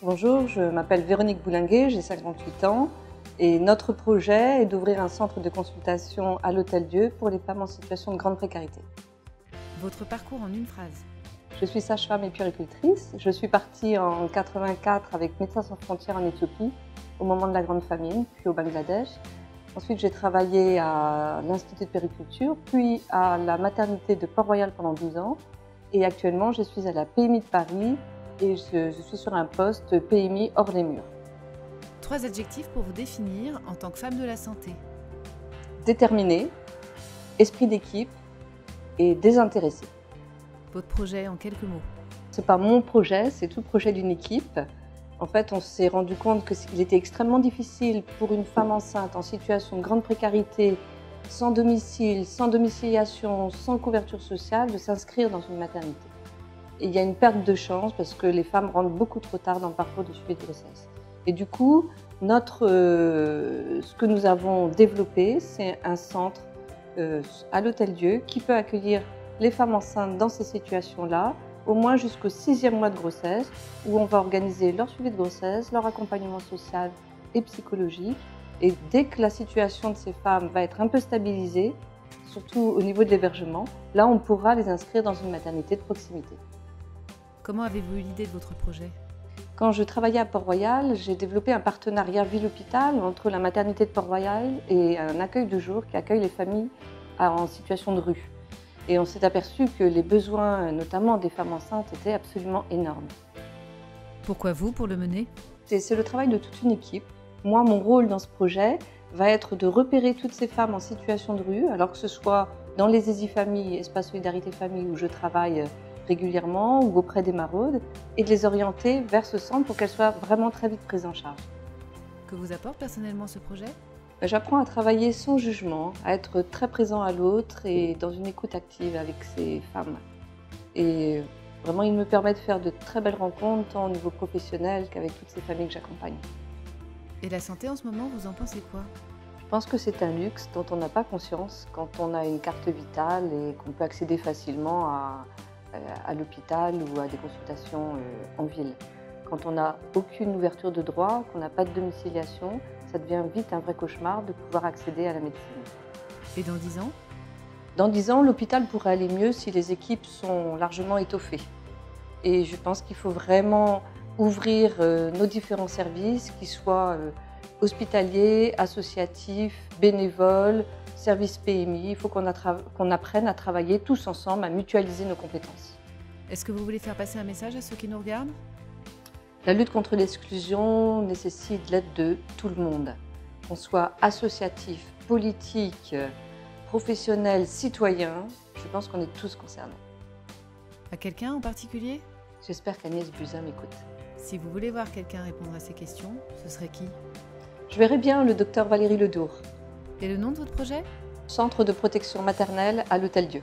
Bonjour, je m'appelle Véronique Boulinguet, j'ai 58 ans et notre projet est d'ouvrir un centre de consultation à l'Hôtel-Dieu pour les femmes en situation de grande précarité. Votre parcours en une phrase. Je suis sage-femme et puéricultrice. Je suis partie en 1984 avec Médecins sans frontières en Éthiopie au moment de la grande famine, puis au Bangladesh. Ensuite, j'ai travaillé à l'Institut de périculture, puis à la maternité de Port-Royal pendant 12 ans. Et actuellement, je suis à la PMI de Paris et je suis sur un poste PMI hors les murs. 3 adjectifs pour vous définir en tant que femme de la santé. Déterminée, esprit d'équipe et désintéressée. Votre projet en quelques mots. C'est pas mon projet, c'est tout le projet d'une équipe. En fait, on s'est rendu compte qu'il était extrêmement difficile pour une femme enceinte en situation de grande précarité, sans domicile, sans domiciliation, sans couverture sociale, de s'inscrire dans une maternité. Et il y a une perte de chance parce que les femmes rentrent beaucoup trop tard dans le parcours de suivi de grossesse. Et du coup, ce que nous avons développé, c'est un centre à l'Hôtel-Dieu qui peut accueillir les femmes enceintes dans ces situations-là, au moins jusqu'au 6e mois de grossesse, où on va organiser leur suivi de grossesse, leur accompagnement social et psychologique. Et dès que la situation de ces femmes va être un peu stabilisée, surtout au niveau de l'hébergement, là on pourra les inscrire dans une maternité de proximité. Comment avez-vous eu l'idée de votre projet ? Quand je travaillais à Port-Royal, j'ai développé un partenariat ville-hôpital entre la maternité de Port-Royal et un accueil de jour qui accueille les familles en situation de rue. Et on s'est aperçu que les besoins, notamment des femmes enceintes, étaient absolument énormes. Pourquoi vous pour le mener ? C'est le travail de toute une équipe. Moi, mon rôle dans ce projet va être de repérer toutes ces femmes en situation de rue, alors que ce soit dans les ESI-Familles, Espace Solidarité Famille, où je travaille régulièrement, ou auprès des maraudes, et de les orienter vers ce centre pour qu'elles soient vraiment très vite prises en charge. Que vous apporte personnellement ce projet ? J'apprends à travailler sans jugement, à être très présent à l'autre et dans une écoute active avec ces femmes. Et vraiment, il me permet de faire de très belles rencontres, tant au niveau professionnel qu'avec toutes ces familles que j'accompagne. Et la santé en ce moment, vous en pensez quoi ? Je pense que c'est un luxe dont on n'a pas conscience quand on a une carte vitale et qu'on peut accéder facilement à l'hôpital ou à des consultations en ville. Quand on n'a aucune ouverture de droit, qu'on n'a pas de domiciliation, ça devient vite un vrai cauchemar de pouvoir accéder à la médecine. Et dans 10 ans ? Dans 10 ans, l'hôpital pourrait aller mieux si les équipes sont largement étoffées. Et je pense qu'il faut vraiment ouvrir nos différents services, qu'ils soient hospitaliers, associatifs, bénévoles, services PMI. Il faut qu'on apprenne à travailler tous ensemble, à mutualiser nos compétences. Est-ce que vous voulez faire passer un message à ceux qui nous regardent ? La lutte contre l'exclusion nécessite l'aide de tout le monde, qu'on soit associatif, politique, professionnel, citoyen, je pense qu'on est tous concernés. À quelqu'un en particulier ? J'espère qu'Agnès Buzyn m'écoute. Si vous voulez voir quelqu'un répondre à ces questions, ce serait qui ? Je verrai bien le docteur Valérie Ledour. Et le nom de votre projet ? Centre de protection maternelle à l'Hôtel-Dieu.